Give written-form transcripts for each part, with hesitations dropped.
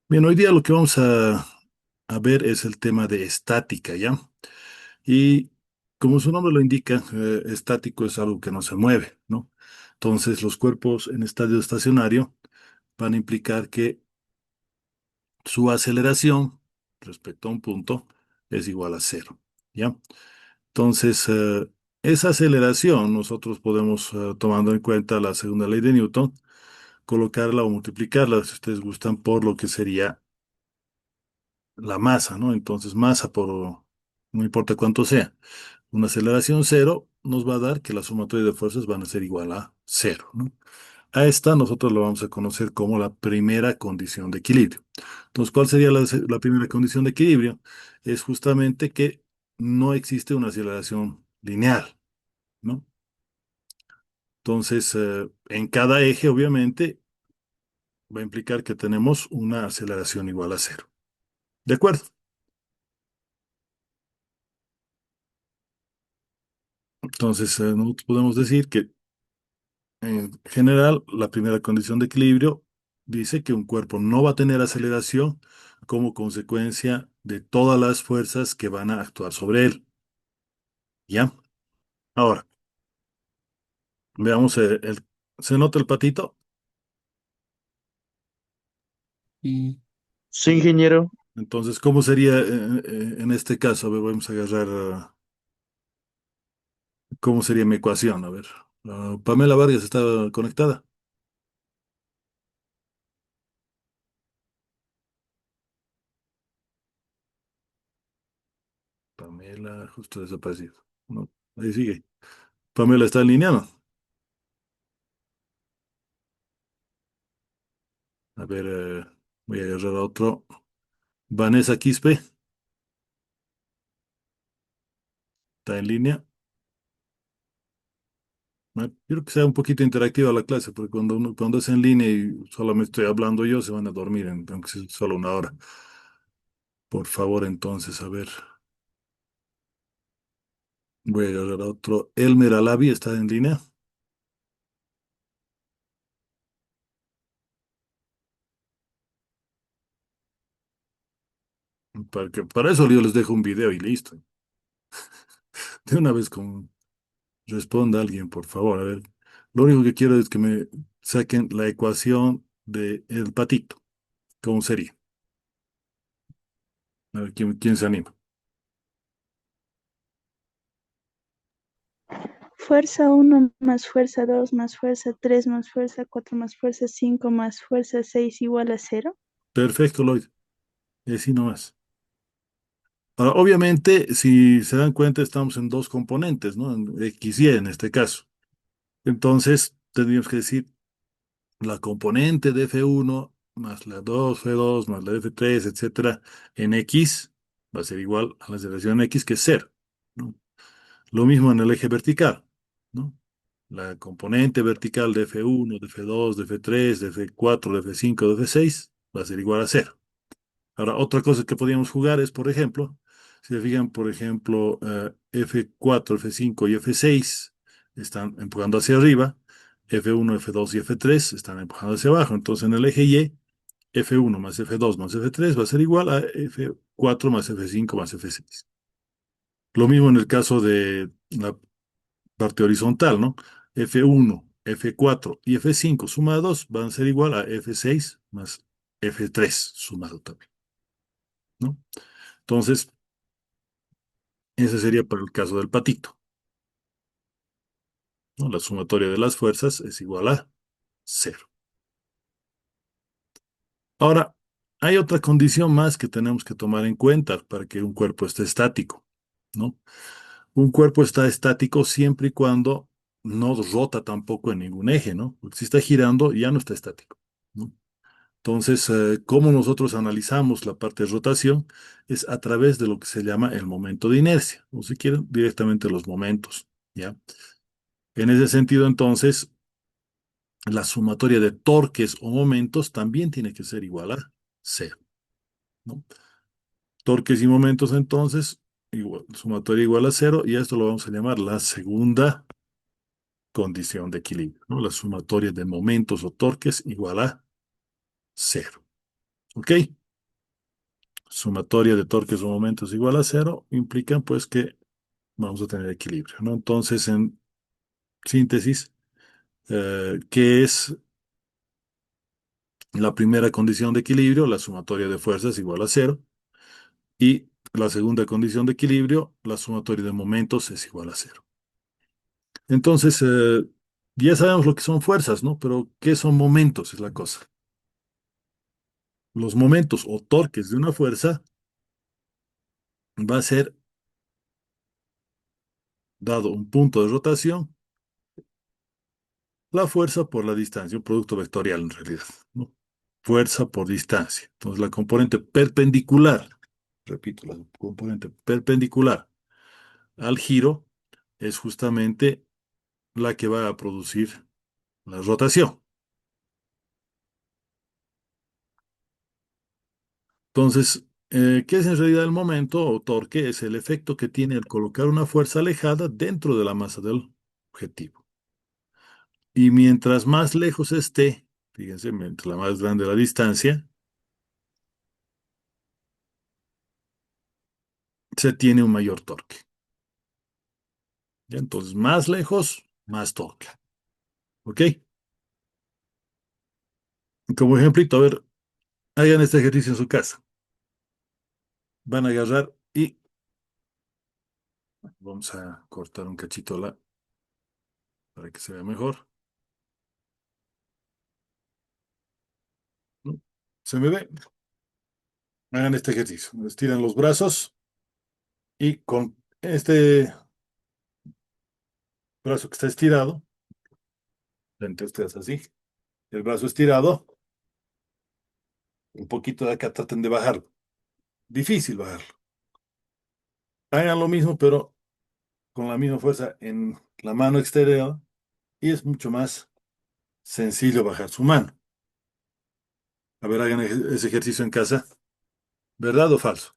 Bien, hoy día lo que vamos a ver es el tema de estática, ¿ya? Y como su nombre lo indica, estático es algo que no se mueve, ¿no? Entonces, los cuerpos en estadio estacionario van a implicar que su aceleración respecto a un punto es igual a cero, ¿ya? Entonces, esa aceleración nosotros podemos, tomando en cuenta la segunda ley de Newton, colocarla o multiplicarla, si ustedes gustan, por lo que sería la masa, ¿no? Entonces, masa por, no importa cuánto sea, una aceleración cero nos va a dar que la sumatoria de fuerzas van a ser igual a cero, ¿no? A esta nosotros lo vamos a conocer como la primera condición de equilibrio. Entonces, ¿cuál sería la primera condición de equilibrio? Es justamente que no existe una aceleración lineal, ¿no? Entonces, en cada eje, obviamente, va a implicar que tenemos una aceleración igual a cero. ¿De acuerdo? Entonces, nosotros podemos decir que en general, la primera condición de equilibrio dice que un cuerpo no va a tener aceleración como consecuencia de todas las fuerzas que van a actuar sobre él. ¿Ya? Ahora, veamos ¿se nota el patito? Y sí, ingeniero. Entonces, ¿cómo sería en este caso? A ver, vamos a agarrar, ¿cómo sería mi ecuación? A ver, Pamela Vargas está conectada. Pamela, justo desaparecido. No, ahí sigue. Pamela está en línea, ¿no? A ver, voy a agarrar a otro. Vanessa Quispe, está en línea. Quiero que sea un poquito interactiva la clase, porque cuando es en línea y solamente estoy hablando yo, se van a dormir, aunque sea solo una hora. Por favor, entonces, a ver, voy a agarrar a otro. Elmer Alavi está en línea. Para eso yo les dejo un video y listo. De una vez responda alguien, por favor. A ver, lo único que quiero es que me saquen la ecuación del patito. ¿Cómo sería? A ver, ¿quién se anima? Fuerza uno más fuerza 2 más fuerza 3 más fuerza 4 más fuerza 5 más fuerza 6 igual a cero. Perfecto, Lloyd. Y así nomás. Ahora, obviamente, si se dan cuenta, estamos en dos componentes, ¿no? En X y en este caso. Entonces, tendríamos que decir la componente de F1 más la 2 F2 más la F3, etcétera, en X va a ser igual a la aceleración X, que es cero, ¿no? Lo mismo en el eje vertical, ¿no? La componente vertical de F1, de F2, de F3, de F4, de F5, de F6 va a ser igual a cero. Ahora, otra cosa que podríamos jugar es, por ejemplo, si se fijan, por ejemplo, F4, F5 y F6 están empujando hacia arriba, F1, F2 y F3 están empujando hacia abajo. Entonces, en el eje Y, F1 más F2 más F3 va a ser igual a F4 más F5 más F6. Lo mismo en el caso de la parte horizontal, ¿no? F1, F4 y F5 sumados van a ser igual a F6 más F3 sumado también, ¿no? Entonces, ese sería para el caso del patito, ¿no? La sumatoria de las fuerzas es igual a cero. Ahora, hay otra condición más que tenemos que tomar en cuenta para que un cuerpo esté estático, ¿no? Un cuerpo está estático siempre y cuando no rota tampoco en ningún eje, ¿no? Porque si está girando, ya no está estático, ¿no? Entonces, ¿cómo nosotros analizamos la parte de rotación? Es a través de lo que se llama el momento de inercia, o si quieren, directamente los momentos, ¿ya? En ese sentido, entonces, la sumatoria de torques o momentos también tiene que ser igual a cero, ¿no? Torques y momentos, entonces, sumatoria igual a cero, y a esto lo vamos a llamar la segunda condición de equilibrio, ¿no? La sumatoria de momentos o torques igual a cero. ¿Ok? Sumatoria de torques o momentos igual a cero implican pues que vamos a tener equilibrio, ¿no? Entonces, en síntesis, ¿qué es la primera condición de equilibrio? La sumatoria de fuerzas igual a cero. Y la segunda condición de equilibrio, la sumatoria de momentos es igual a cero. Entonces, ya sabemos lo que son fuerzas, ¿no? Pero, ¿qué son momentos? Es la cosa. Los momentos o torques de una fuerza va a ser dado un punto de rotación, la fuerza por la distancia, un producto vectorial en realidad, ¿no? Fuerza por distancia. Entonces, la componente perpendicular, repito, la componente perpendicular al giro es justamente la que va a producir la rotación. Entonces, ¿qué es en realidad el momento o torque? Es el efecto que tiene al colocar una fuerza alejada dentro de la masa del objetivo. Y mientras más lejos esté, fíjense, mientras la más grande la distancia, se tiene un mayor torque. ¿Ya? Entonces, más lejos, más torque. ¿Ok? Como ejemplito, a ver, hagan este ejercicio en su casa. Van a agarrar y vamos a cortar un cachito para que se vea mejor. ¿No? ¿Se me ve? Hagan este ejercicio. Estiran los brazos y con este brazo que está estirado, frente a ustedes así, el brazo estirado, un poquito de acá, traten de bajarlo. Difícil bajarlo. Hagan lo mismo, pero con la misma fuerza en la mano exterior y es mucho más sencillo bajar su mano. A ver, hagan ese ejercicio en casa. ¿Verdad o falso?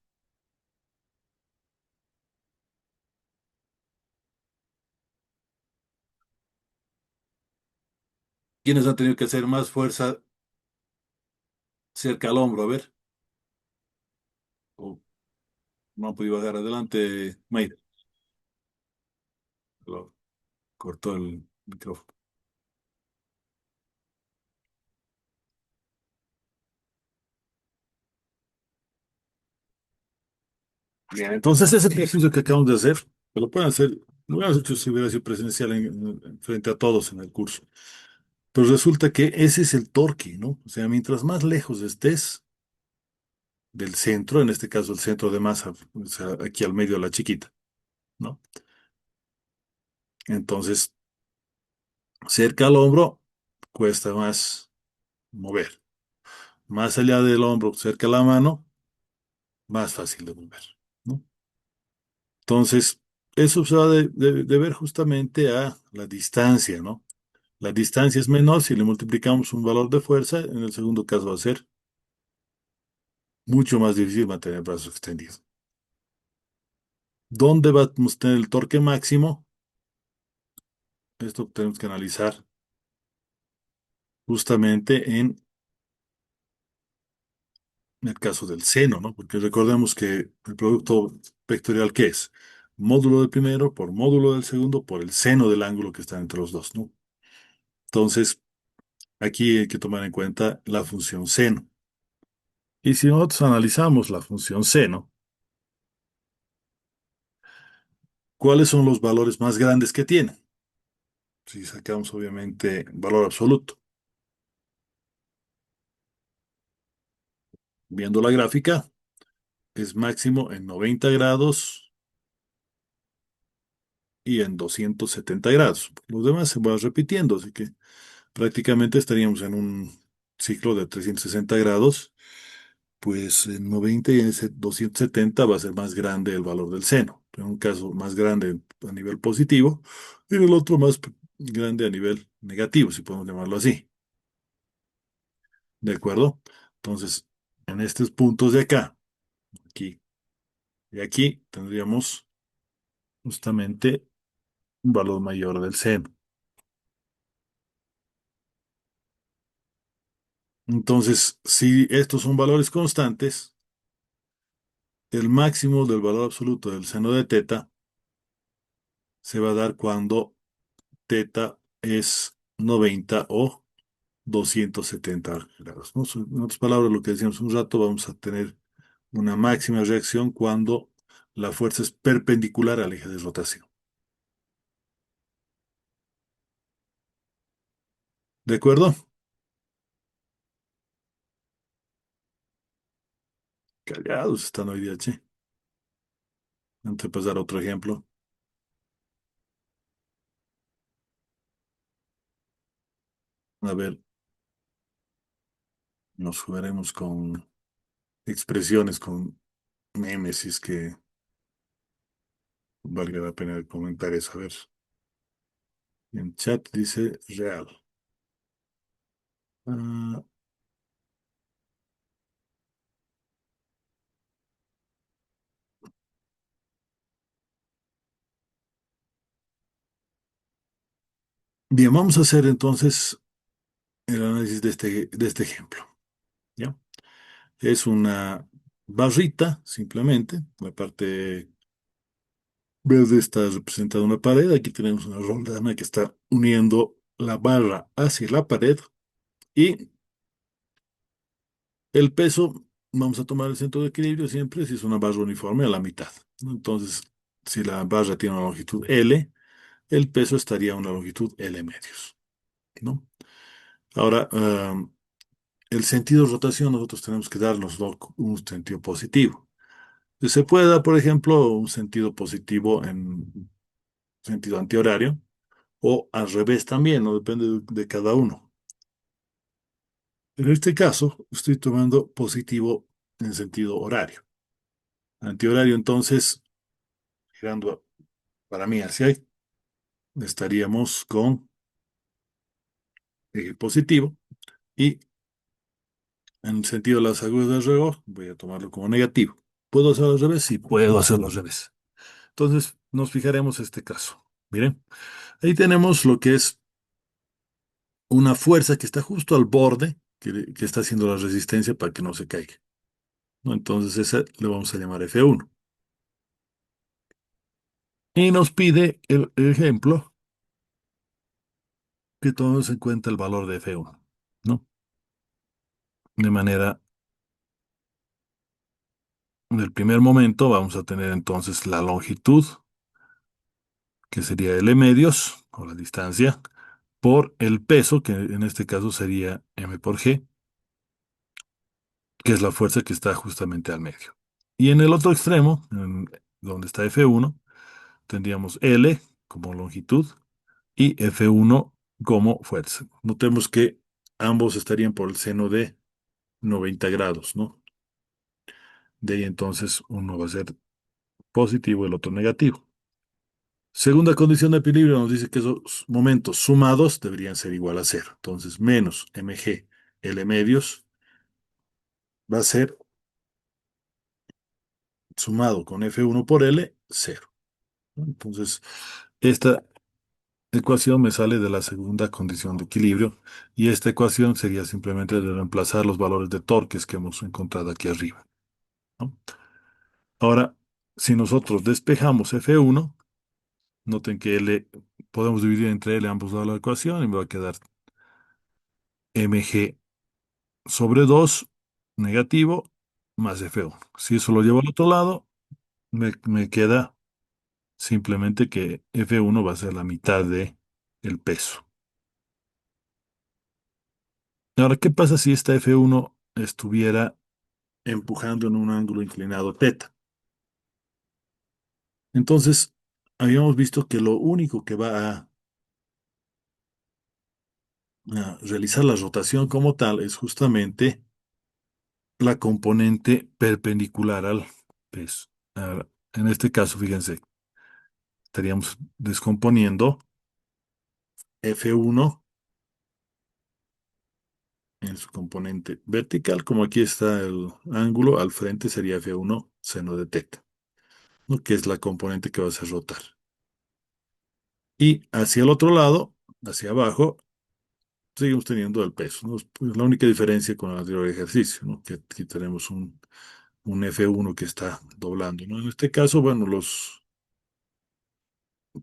¿Quiénes han tenido que hacer más fuerza cerca al hombro? A ver. O no han podido bajar adelante. Mayra, lo cortó el micrófono. Bien, entonces ese ejercicio que acabamos de hacer, que lo pueden hacer, lo hubiéramos hecho si hubiera sido presencial frente a todos en el curso. Pero resulta que ese es el torque, ¿no? O sea, mientras más lejos estés del centro, en este caso el centro de masa, o sea, aquí al medio de la chiquita, ¿no? Entonces, cerca al hombro cuesta más mover. Más allá del hombro, cerca a la mano, más fácil de mover, ¿no? Entonces, eso se va de ver justamente a la distancia, ¿no? La distancia es menor si le multiplicamos un valor de fuerza, en el segundo caso va a ser mucho más difícil mantener brazos extendidos. ¿Dónde vamos a tener el torque máximo? Esto tenemos que analizar justamente en el caso del seno, ¿no? Porque recordemos que el producto vectorial, ¿qué es? Módulo del primero por módulo del segundo por el seno del ángulo que está entre los dos, ¿no? Entonces, aquí hay que tomar en cuenta la función seno. Y si nosotros analizamos la función seno, ¿cuáles son los valores más grandes que tiene? Si sacamos obviamente valor absoluto. Viendo la gráfica, es máximo en 90 grados y en 270 grados. Los demás se van repitiendo, así que prácticamente estaríamos en un ciclo de 360 grados, pues en 90 y en ese 270 va a ser más grande el valor del seno. En un caso más grande a nivel positivo y en el otro más grande a nivel negativo, si podemos llamarlo así. ¿De acuerdo? Entonces, en estos puntos de acá, aquí y aquí, tendríamos justamente un valor mayor del seno. Entonces, si estos son valores constantes, el máximo del valor absoluto del seno de teta se va a dar cuando teta es 90 o 270 grados, ¿no? En otras palabras, lo que decíamos un rato, vamos a tener una máxima reacción cuando la fuerza es perpendicular al eje de rotación. ¿De acuerdo? Callados están hoy día, che. Antes de pasar a otro ejemplo. A ver, nos jugaremos con expresiones, con memes, si es que valga la pena comentar eso. A ver, en chat dice real. Ah, bien, vamos a hacer entonces el análisis de este ejemplo. ¿Ya? Es una barrita, simplemente. La parte verde está representada una pared. Aquí tenemos una roldana que está uniendo la barra hacia la pared. Y el peso, vamos a tomar el centro de equilibrio siempre si es una barra uniforme a la mitad, ¿no? Entonces, si la barra tiene una longitud L, el peso estaría a una longitud L medios, ¿no? Ahora, el sentido de rotación, nosotros tenemos que darnos un sentido positivo. Se puede dar, por ejemplo, un sentido positivo en sentido antihorario o al revés también, ¿no? Depende de cada uno. En este caso, estoy tomando positivo en sentido horario. Antihorario, entonces, girando para mí hacia ahí, estaríamos con eje positivo y en el sentido de las agujas del reloj, voy a tomarlo como negativo. ¿Puedo hacerlo al revés? Sí, puedo hacerlo al revés. Entonces, nos fijaremos en este caso. Miren, ahí tenemos lo que es una fuerza que está justo al borde, que está haciendo la resistencia para que no se caiga, ¿no? Entonces, esa le vamos a llamar F1. Y nos pide el ejemplo que tomemos en cuenta el valor de F1, ¿no? De manera, en el primer momento vamos a tener entonces la longitud, que sería L medios, o la distancia, por el peso, que en este caso sería M por G, que es la fuerza que está justamente al medio. Y en el otro extremo, donde está F1, tendríamos L como longitud y F1 como fuerza. Notemos que ambos estarían por el seno de 90 grados, ¿no? De ahí entonces uno va a ser positivo y el otro negativo. Segunda condición de equilibrio nos dice que esos momentos sumados deberían ser igual a cero. Entonces, menos mg L medios va a ser sumado con F1 por L, cero, ¿no? Entonces, esta ecuación me sale de la segunda condición de equilibrio y esta ecuación sería simplemente de reemplazar los valores de torques que hemos encontrado aquí arriba, ¿no? Ahora, si nosotros despejamos F1, noten que L podemos dividir entre L ambos lados de la ecuación y me va a quedar mg sobre 2 negativo más F1. Si eso lo llevo al otro lado, me queda simplemente que F1 va a ser la mitad de el peso. Ahora, ¿qué pasa si esta F1 estuviera empujando en un ángulo inclinado teta? Entonces, habíamos visto que lo único que va a realizar la rotación como tal es justamente la componente perpendicular al peso. Ahora, en este caso, fíjense, estaríamos descomponiendo F1 en su componente vertical, como aquí está el ángulo, al frente sería F1 seno de teta, ¿no? Que es la componente que va a hacer rotar. Y hacia el otro lado, hacia abajo, seguimos teniendo el peso, ¿no? Pues la única diferencia con el anterior ejercicio, ¿no? Que aquí tenemos un F1 que está doblando, ¿no? En este caso, bueno, los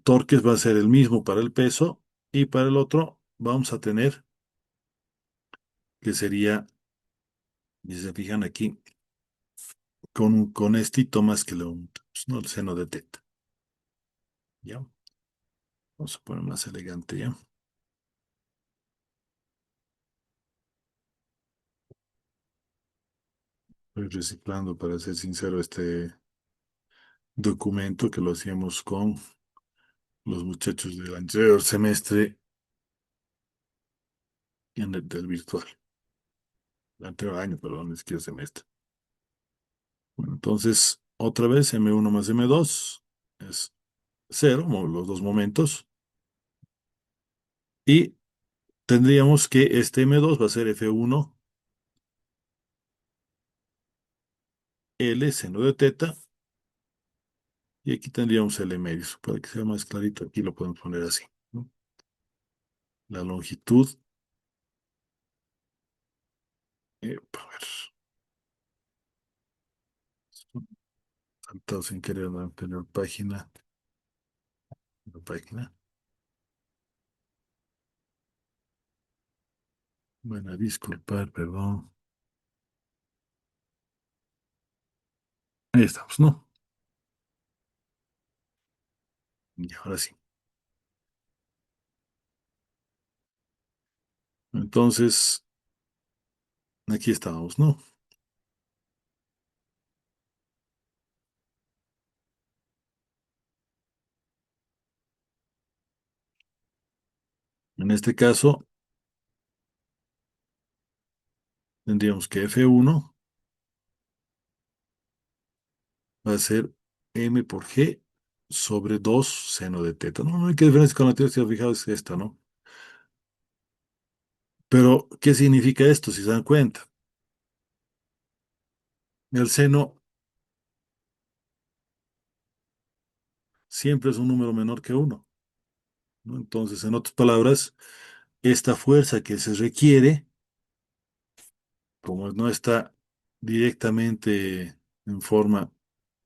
torques va a ser el mismo para el peso y para el otro vamos a tener que sería, si se fijan aquí, con estito más que lo, pues, ¿no? El seno de teta, ¿ya? Vamos a poner más elegante, ¿ya? Estoy reciclando, para ser sincero, este documento que lo hacíamos con los muchachos del anterior semestre y en el del virtual. El anterior año, perdón, ni siquiera semestre. Bueno, entonces, otra vez M1 más M2 es cero, los dos momentos. Y tendríamos que este M2 va a ser F1 L seno de teta. Y aquí tendríamos el medio. Para que sea más clarito, aquí lo podemos poner así, ¿no? La longitud. A ver, saltado sin querer la anterior página. La página. Bueno, disculpar, perdón. Ahí estamos, ¿no? Y ahora sí. Entonces, aquí estábamos, ¿no? En este caso, tendríamos que F1 va a ser M por G sobre 2 seno de teta. No, no hay que diferencia con la teoría, si os fijáis, es esta, ¿no? Pero, ¿qué significa esto, si se dan cuenta? El seno siempre es un número menor que uno, ¿no? Entonces, en otras palabras, esta fuerza que se requiere, como no está directamente en forma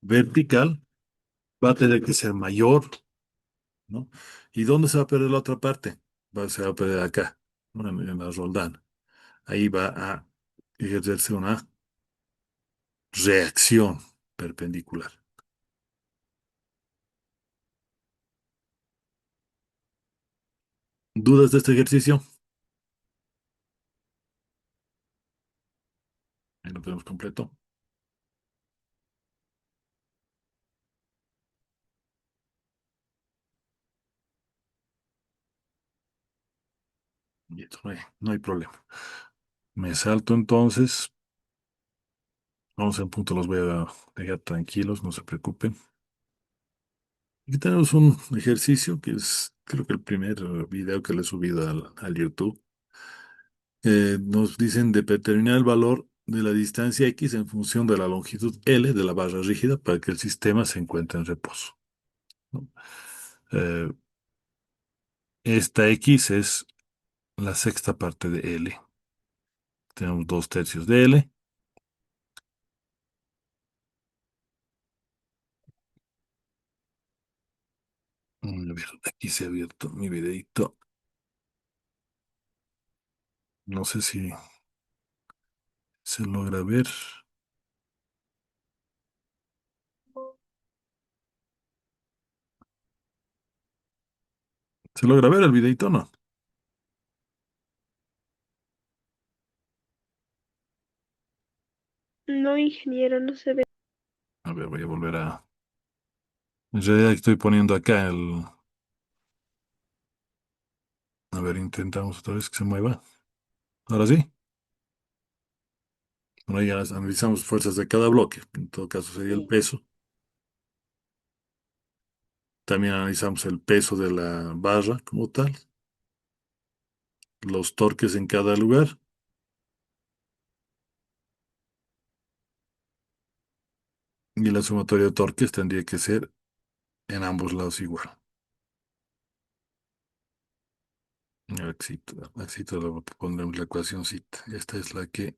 vertical, va a tener que ser mayor, ¿no? ¿Y dónde se va a perder la otra parte? Se va a perder acá, ¿no? En la roldana. Ahí va a ejercerse una reacción perpendicular. ¿Dudas de este ejercicio? Ahí lo tenemos completo. Y esto no hay problema. Me salto entonces. Vamos en punto, los voy a dejar tranquilos, no se preocupen. Aquí tenemos un ejercicio que es, creo que el primer video que le he subido al YouTube. Nos dicen de determinar el valor de la distancia X en función de la longitud L de la barra rígida para que el sistema se encuentre en reposo, ¿no? Eh, esta X es la sexta parte de L. Tenemos 2/3 de L. A ver, aquí se ha abierto mi videito. No sé si se logra ver. ¿Se logra ver el videito o no? No, ingeniero, no se ve. A ver, voy a volver a... En realidad estoy poniendo acá el... A ver, intentamos otra vez que se mueva. Ahora sí. Bueno, ya analizamos fuerzas de cada bloque. En todo caso sería el Sí. peso. También analizamos el peso de la barra como tal, los torques en cada lugar y la sumatoria de torques tendría que ser en ambos lados igual. Éxito, le pondremos la ecuacióncita. Esta es la que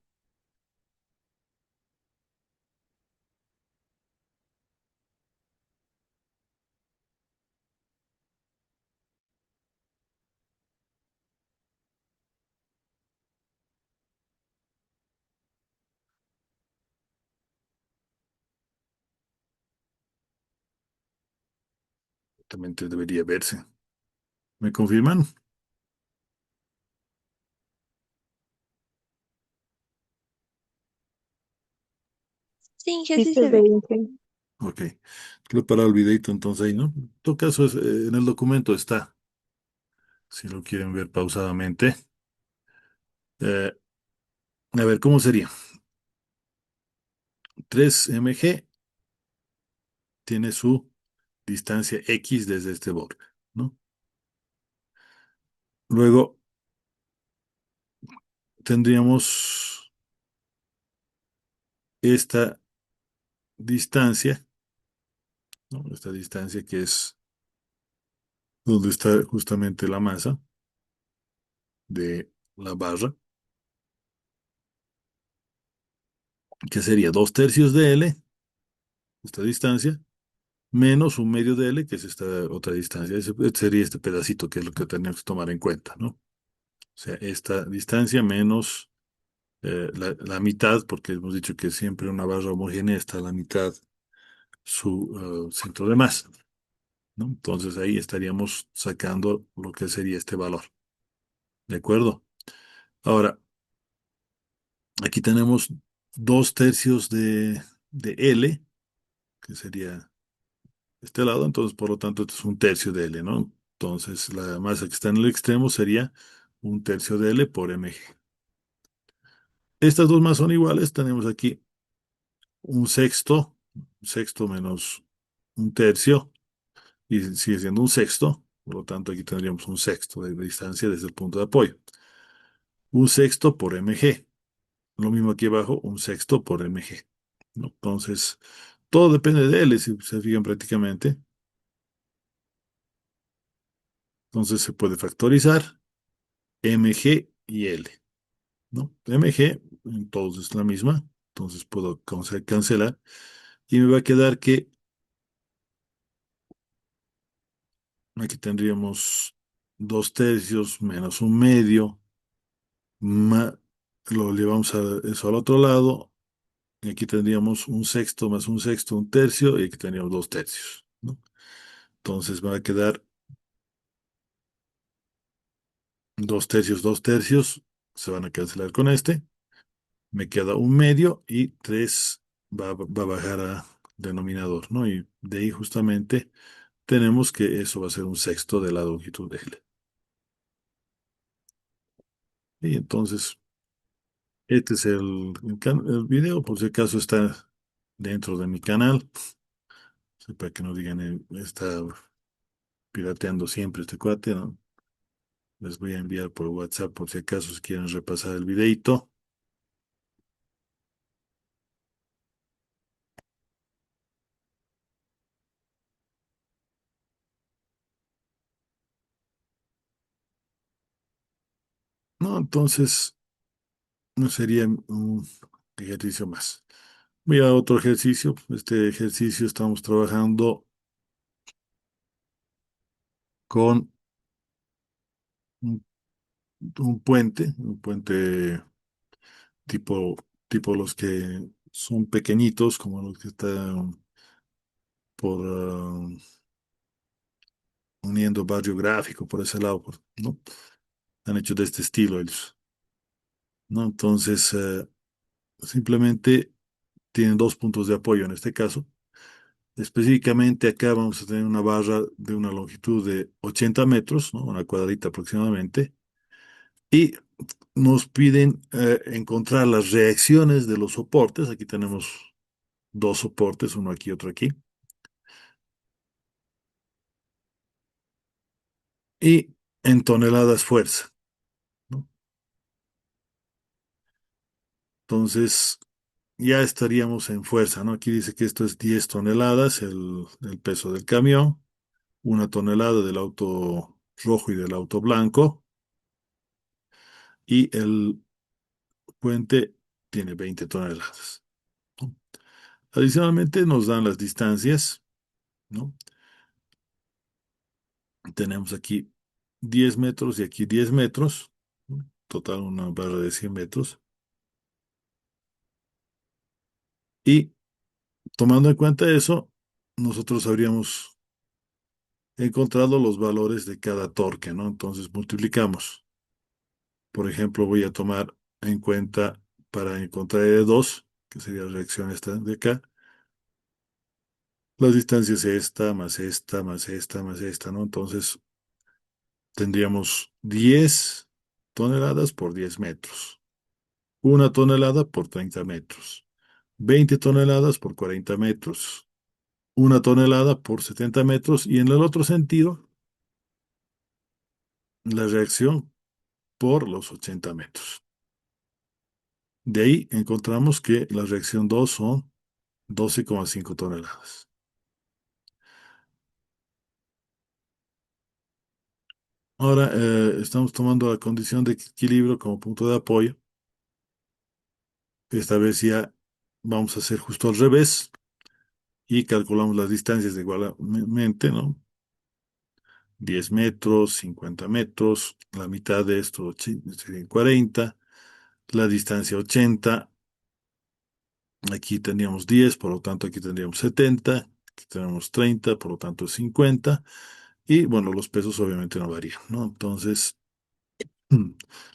también debería verse. ¿Me confirman? Sí, que Sí sí se se ve, ve. Inge. Ok. Lo he parado el videito entonces ahí, ¿no? En todo caso, en el documento está, si lo quieren ver pausadamente. Eh, a ver, ¿cómo sería? 3 mg tiene su distancia X desde este borde, ¿no? Luego tendríamos esta distancia, ¿no? Esta distancia que es donde está justamente la masa de la barra, que sería 2/3 de L, esta distancia, menos 1/2 de L, que es esta otra distancia. Ese sería este pedacito, que es lo que tenemos que tomar en cuenta, ¿no? O sea, esta distancia menos la mitad, porque hemos dicho que siempre una barra homogénea está a la mitad su centro de masa, ¿no? Entonces ahí estaríamos sacando lo que sería este valor, ¿de acuerdo? Ahora, aquí tenemos 2/3 de L, que sería este lado, entonces por lo tanto esto es 1/3 de L, ¿no? Entonces la masa que está en el extremo sería 1/3 de L por mg. Estas dos más son iguales, tenemos aquí un sexto menos 1/3, y sigue siendo un sexto, por lo tanto aquí tendríamos un sexto de distancia desde el punto de apoyo. Un sexto por mg, lo mismo aquí abajo, un sexto por mg, ¿no? Entonces, todo depende de L, si se fijan prácticamente. Entonces se puede factorizar mg y L, ¿no? mg, entonces es la misma, entonces puedo cancelar y me va a quedar que aquí tendríamos 2/3 menos 1/2, lo llevamos a eso al otro lado, y aquí tendríamos un sexto más un sexto, 1/3, y aquí tendríamos 2/3, ¿no? Entonces va a quedar 2/3, 2/3, se van a cancelar con este, me queda 1/2 y 3 va a bajar a denominador, ¿no? Y de ahí justamente tenemos que eso va a ser un sexto de la longitud de L. Y entonces, este es el video, por si acaso está dentro de mi canal, para que no digan, está pirateando siempre este cuate, ¿no? Les voy a enviar por WhatsApp por si acaso si quieren repasar el videito. No, entonces no sería un ejercicio más. Voy a otro ejercicio. Este ejercicio estamos trabajando con un, un puente tipo, tipo los que son pequeñitos, como los que están por uniendo barrio gráfico por ese lado, ¿no? Han hecho de este estilo ellos, ¿no? Entonces, simplemente tienen dos puntos de apoyo en este caso. Específicamente acá vamos a tener una barra de una longitud de 80 metros, ¿no? Una cuadrita aproximadamente, y nos piden encontrar las reacciones de los soportes. Aquí tenemos dos soportes, uno aquí, otro aquí, y en toneladas fuerza, ¿no? Entonces, ya estaríamos en fuerza, ¿no? Aquí dice que esto es 10 toneladas, el peso del camión, 1 tonelada del auto rojo y del auto blanco, y el puente tiene 20 toneladas, ¿no? Adicionalmente nos dan las distancias, ¿no? Tenemos aquí 10 metros y aquí 10 metros, ¿no? Total una barra de 100 metros. Y tomando en cuenta eso, nosotros habríamos encontrado los valores de cada torque, ¿no? Entonces multiplicamos. Por ejemplo, voy a tomar en cuenta para encontrar E2, que sería la reacción esta de acá, las distancias esta, más esta, más esta, más esta, ¿no? Entonces tendríamos 10 toneladas por 10 metros, 1 tonelada por 30 metros, 20 toneladas por 40 metros, 1 tonelada por 70 metros, y en el otro sentido, la reacción por los 80 metros. De ahí encontramos que la reacción 2 son 12,5 toneladas. Ahora estamos tomando la condición de equilibrio como punto de apoyo. Esta vez ya vamos a hacer justo al revés y calculamos las distancias de igualmente, ¿no? 10 metros, 50 metros, la mitad de esto serían 40, la distancia 80, aquí tendríamos 10, por lo tanto aquí tendríamos 70, aquí tenemos 30, por lo tanto 50, y bueno, los pesos obviamente no varían, ¿no? Entonces,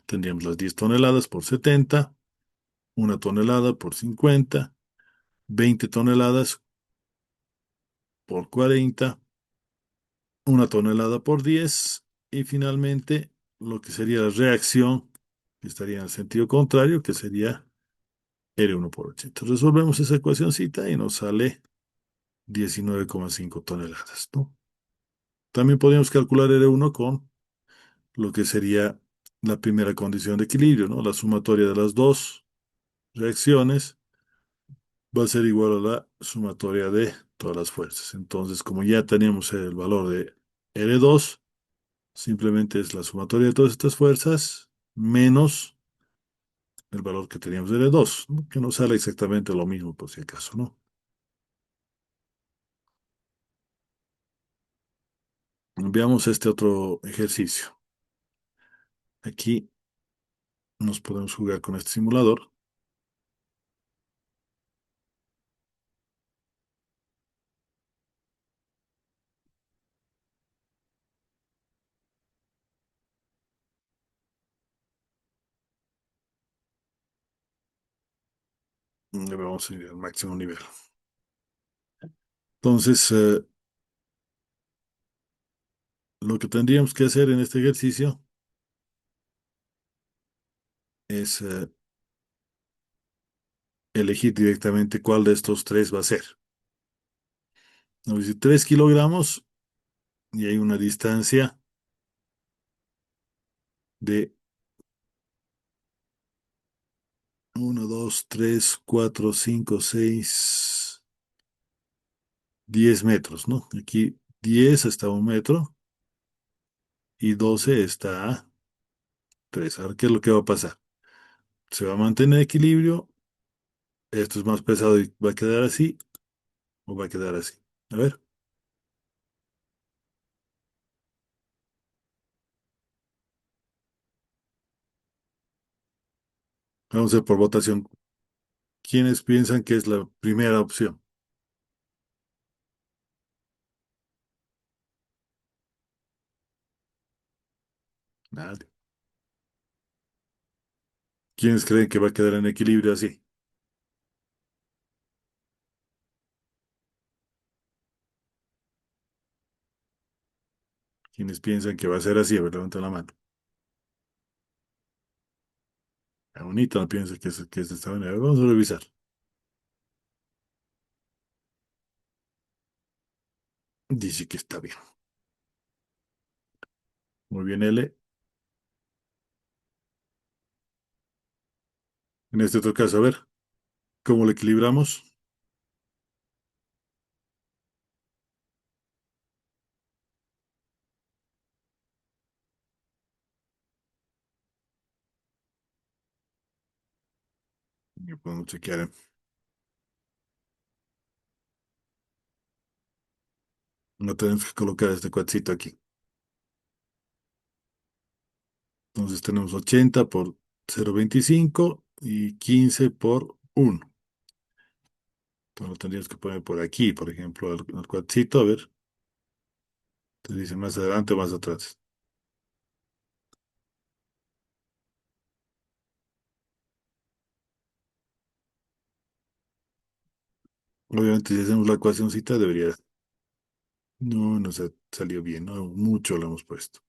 tendríamos las 10 toneladas por 70, 1 tonelada por 50, 20 toneladas por 40, 1 tonelada por 10, y finalmente lo que sería la reacción, que estaría en el sentido contrario, que sería R1 por 80. Resolvemos esa ecuacióncita y nos sale 19,5 toneladas, ¿no? También podríamos calcular R1 con lo que sería la primera condición de equilibrio, ¿no? La sumatoria de las dos reacciones va a ser igual a la sumatoria de todas las fuerzas. Entonces, como ya teníamos el valor de R2, simplemente es la sumatoria de todas estas fuerzas menos el valor que teníamos de R2, ¿no? Que nos sale exactamente lo mismo, por si acaso, ¿no? Veamos este otro ejercicio. Aquí nos podemos jugar con este simulador. Le vamos a ir al máximo nivel. Entonces, lo que tendríamos que hacer en este ejercicio es elegir directamente cuál de estos tres va a ser. Nos dice 3 kilogramos y hay una distancia de 1, 2, 3, 4, 5, 6, 10 metros, ¿no? Aquí 10 está a 1 metro y 12 está a 3. Ahora, ¿qué es lo que va a pasar? Se va a mantener equilibrio, esto es más pesado y va a quedar así o va a quedar así. A ver, vamos a hacer por votación. ¿Quiénes piensan que es la primera opción? Nadie. ¿Quiénes creen que va a quedar en equilibrio así? ¿Quiénes piensan que va a ser así? A ver, levanten la mano. La bonita no piensa que es de esta manera. Vamos a revisar. Dice que está bien. Muy bien, L. En este otro caso, a ver, ¿cómo lo equilibramos? Vamos a chequear. No tenemos que colocar este cuadrito aquí. Entonces tenemos 80 por 0,25 y 15 por 1. Entonces lo tendríamos que poner por aquí, por ejemplo, al cuadrito, a ver, te dice más adelante o más atrás. Obviamente, si hacemos la ecuacióncita, debería. No nos ha salido bien, no mucho lo hemos puesto.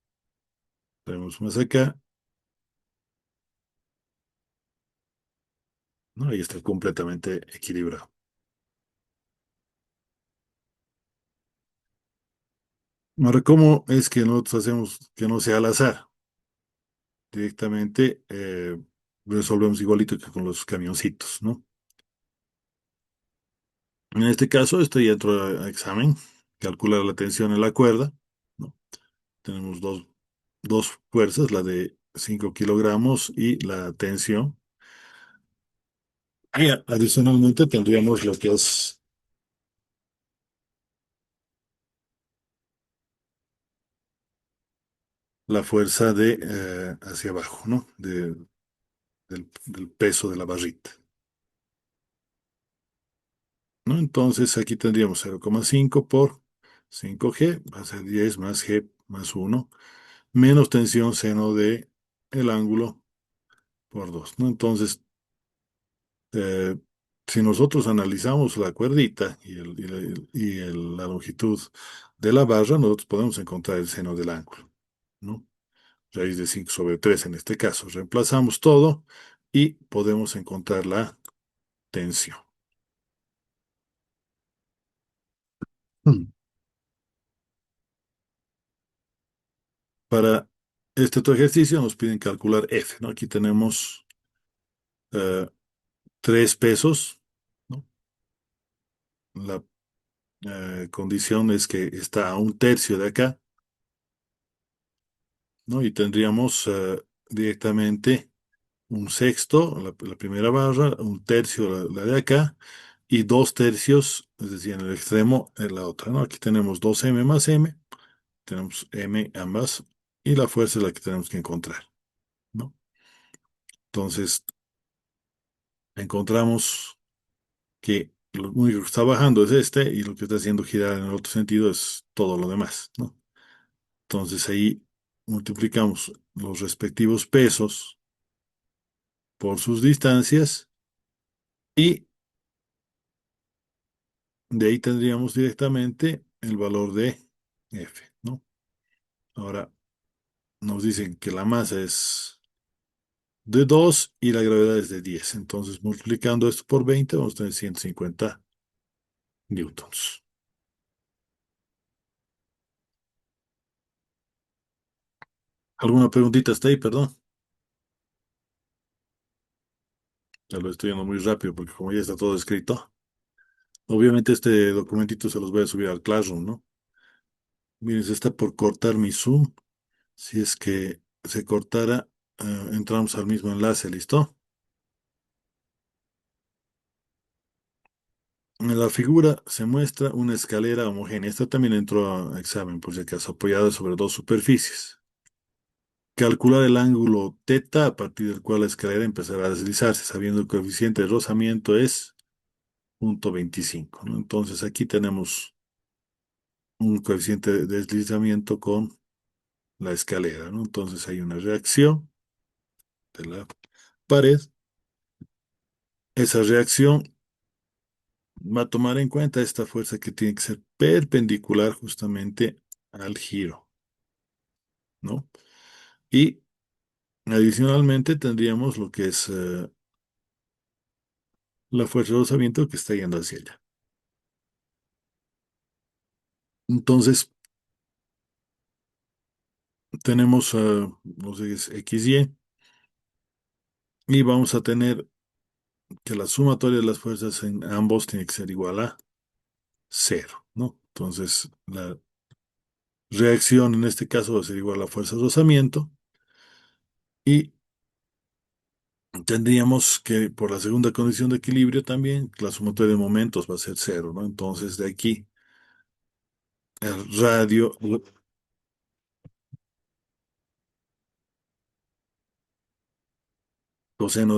Tenemos más acá, ¿no? Ahí está completamente equilibrado. Ahora, ¿cómo es que nosotros hacemos que no sea al azar? Directamente resolvemos igualito que con los camioncitos, ¿no? En este caso, estoy dentro a examen, calcular la tensión en la cuerda, ¿no? Tenemos dos fuerzas, la de 5 kilogramos y la tensión. Y adicionalmente tendríamos lo que es la fuerza de hacia abajo, ¿no? Del peso de la barrita, ¿no? Entonces aquí tendríamos 0,5 por 5G, va a ser 10 más G más 1, menos tensión seno de el ángulo por 2, ¿no? Entonces, eh, si nosotros analizamos la cuerdita la longitud de la barra, nosotros podemos encontrar el seno del ángulo, ¿no? Raíz de 5 sobre 3 en este caso. Reemplazamos todo y podemos encontrar la tensión. Mm. Para este otro ejercicio nos piden calcular F, ¿no? Aquí tenemos eh, tres pesos, ¿no? La condición es que está a un tercio de acá, ¿no? Y tendríamos directamente un sexto, la primera barra, un tercio la de acá, y dos tercios, es decir, en el extremo, en la otra, ¿no? Aquí tenemos 2M más M, tenemos M ambas, y la fuerza es la que tenemos que encontrar, ¿no? Entonces, encontramos que lo único que está bajando es este, y lo que está haciendo girar en el otro sentido es todo lo demás, ¿no? Entonces ahí multiplicamos los respectivos pesos por sus distancias y de ahí tendríamos directamente el valor de F, ¿no? Ahora nos dicen que la masa es de 2 y la gravedad es de 10. Entonces, multiplicando esto por 20, vamos a tener 150 newtons. ¿Alguna preguntita hasta ahí? Perdón. Ya lo estoy yendo muy rápido porque como ya está todo escrito. Obviamente este documentito se los voy a subir al Classroom, ¿no? Miren, se está por cortar mi Zoom. Si es que se cortara, entramos al mismo enlace, ¿listo? En la figura se muestra una escalera homogénea. Esta también entró a examen, por si acaso, apoyada sobre dos superficies. Calcular el ángulo teta a partir del cual la escalera empezará a deslizarse, sabiendo el coeficiente de rozamiento es 0,25, ¿no? Entonces aquí tenemos un coeficiente de deslizamiento con la escalera, ¿no? Entonces hay una reacción de la pared. Esa reacción va a tomar en cuenta esta fuerza que tiene que ser perpendicular justamente al giro, ¿no? Y adicionalmente tendríamos lo que es la fuerza de rozamiento que está yendo hacia allá. Entonces, tenemos, no sé, es XY, y vamos a tener que la sumatoria de las fuerzas en ambos tiene que ser igual a cero, ¿no? Entonces, la reacción en este caso va a ser igual a la fuerza de rozamiento y tendríamos que, por la segunda condición de equilibrio también, la sumatoria de momentos va a ser cero, ¿no? Entonces, de aquí, el radio, coseno de